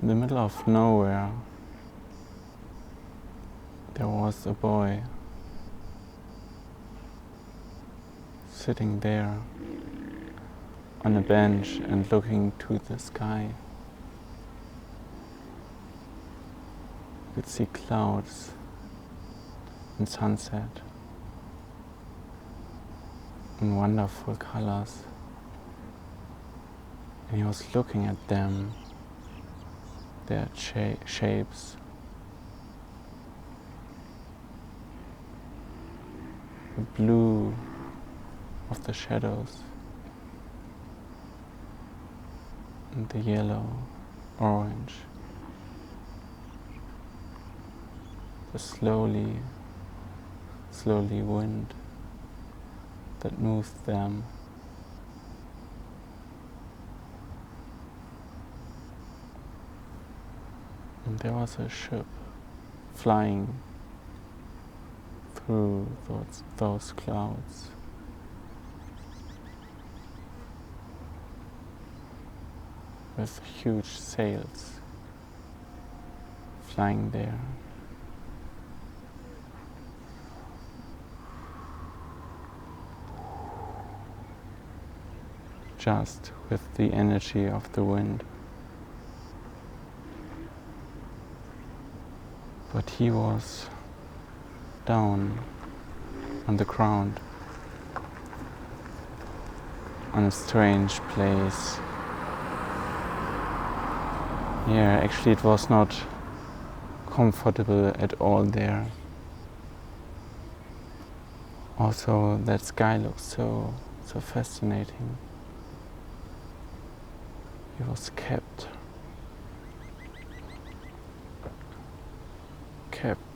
In the middle of nowhere, there was a boy sitting there on a bench and looking to the sky. You could see clouds and sunset in wonderful colors. And he was looking at them, their shapes. The blue of the shadows and the yellow, orange. The slowly wind that moves them. And there was a ship flying through those clouds. With huge sails flying there. Just with the energy of the wind. But he was down on the ground, on a strange place. Yeah, actually it was not comfortable at all there. Also, that sky looked so fascinating. He was kept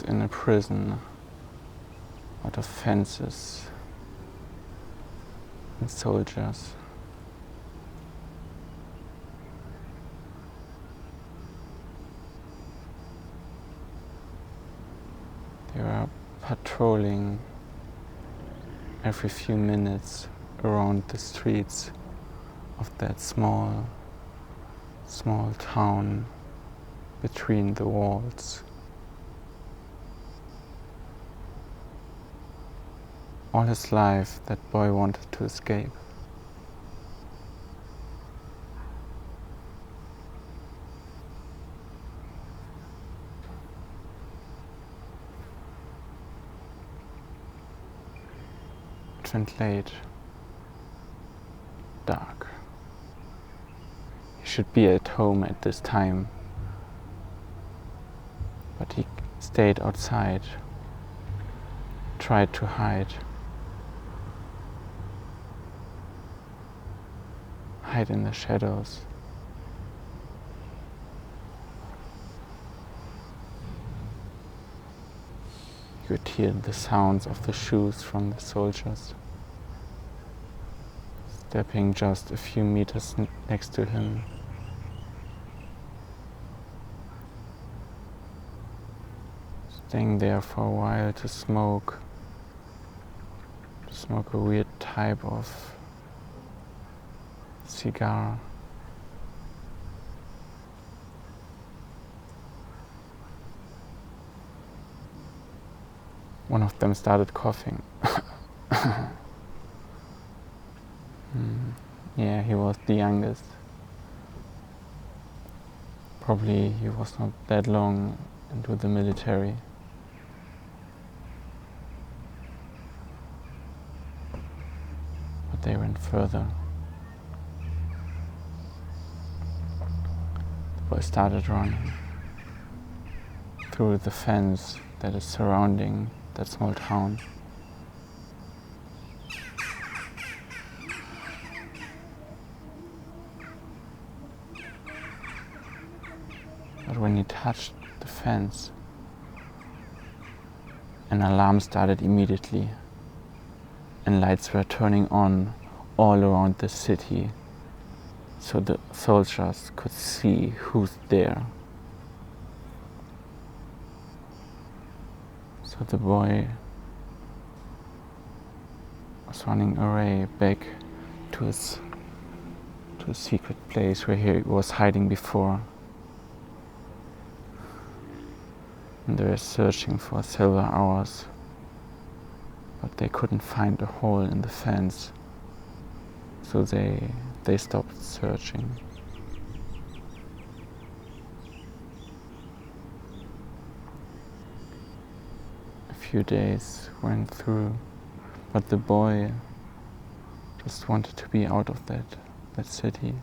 in a prison out of fences and soldiers. They were patrolling every few minutes around the streets of that small town between the walls. All his life, that boy wanted to escape. Translate: dark. He should be at home at this time, but he stayed outside, tried to hide in the shadows. You could hear the sounds of the shoes from the soldiers stepping just a few meters next to him. Staying there for a while to smoke a weird type of cigar. One of them started coughing. Yeah, he was the youngest. Probably he was not that long into the military. But they went further. The boy started running through the fence that is surrounding that small town. But when he touched the fence, an alarm started immediately, and lights were turning on all around the city, so the soldiers could see who's there. So the boy was running away back to his secret place where he was hiding before. And they were searching for several hours, but they couldn't find a hole in the fence, so they stopped searching. A few days went through, but the boy just wanted to be out of that city.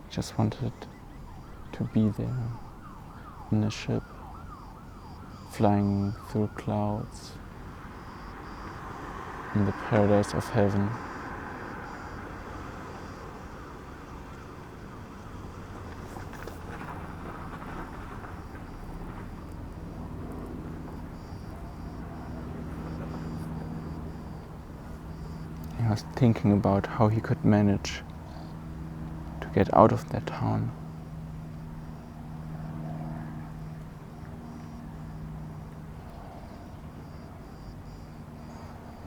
Just wanted to be there in a ship, flying through clouds in the paradise of heaven. He was thinking about how he could manage to get out of that town.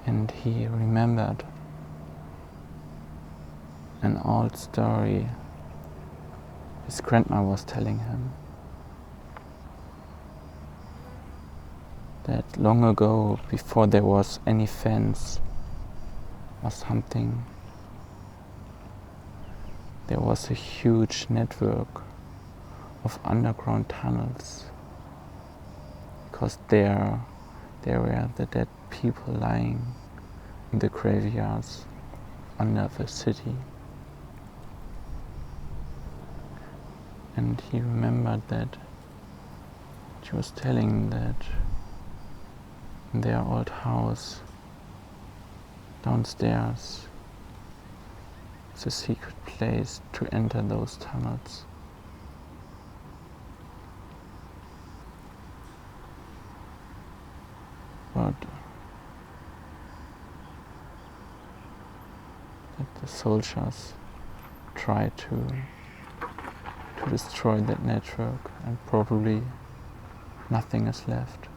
And he remembered an old story his grandma was telling him. That long ago, before there was any fence or something, there was a huge network of underground tunnels, because there were the dead people lying in the graveyards under the city. And he remembered that she was telling that in their old house downstairs is a secret place to enter those tunnels. But that the soldiers tried to destroy that network, and probably nothing is left.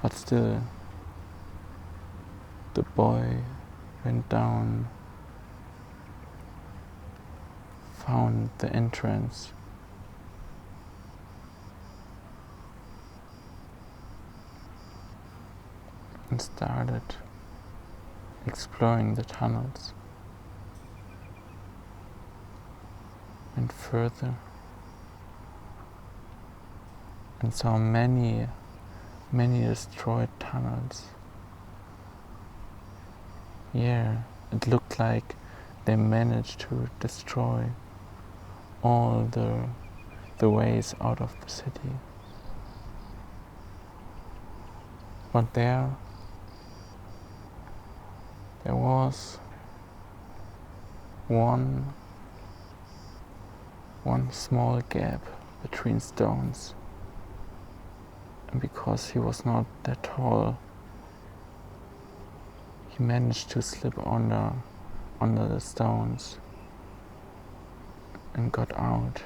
But still, the boy went down, found the entrance, and started exploring the tunnels. Went further and saw many destroyed tunnels. Yeah, it looked like they managed to destroy all the ways out of the city. But there was one small gap between stones, and because he was not that tall, he managed to slip under the stones and got out.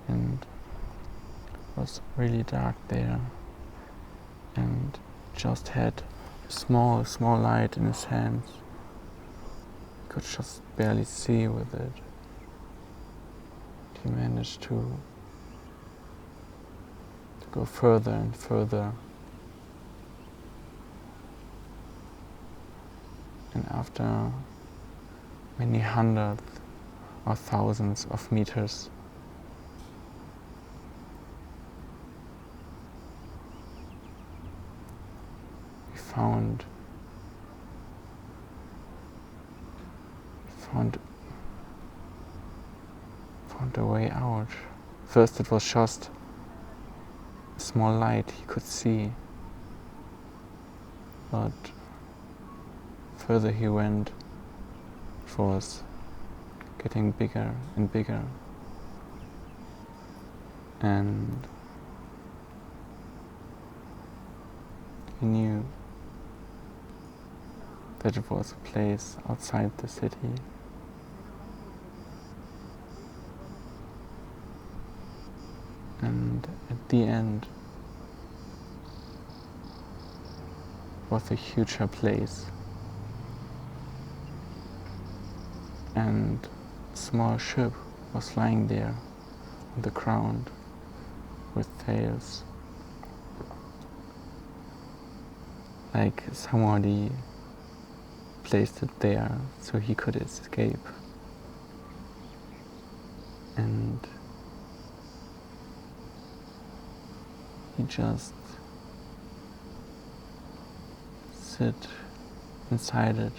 And it was really dark there, and just had a small light in his hands. He could just barely see with it. He managed to go further and further, and after many hundreds or thousands of meters, he found a way out. First it was just a small light he could see, but further he went, it was getting bigger and bigger, and he knew that it was a place outside the city. And at the end was a huger place. and a small ship was lying there on the ground with sails. Like somebody placed it there so he could escape. And he just sit inside it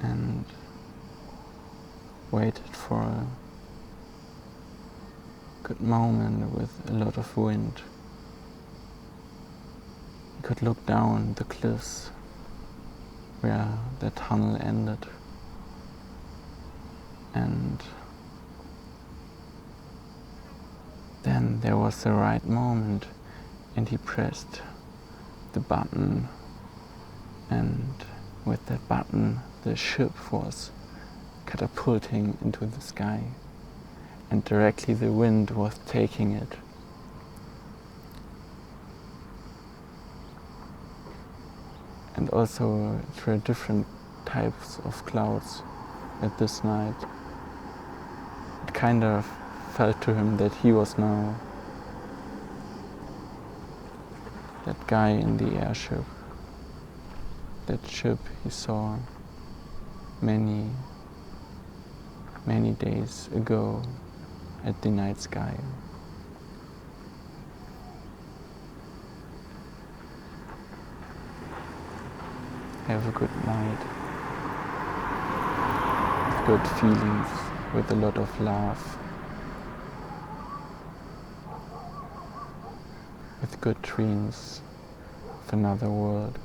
and waited for a good moment with a lot of wind. He could look down the cliffs where the tunnel ended, and then there was the right moment and he pressed the button, and with that button the ship was catapulting into the sky, and directly the wind was taking it. And also there were different types of clouds at this night. It kind of felt to him that he was now that guy in the airship, that ship he saw many days ago at the night sky. Have a good night, with good feelings, with a lot of love, with good dreams of another world.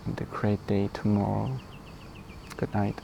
And a great day tomorrow. Good night.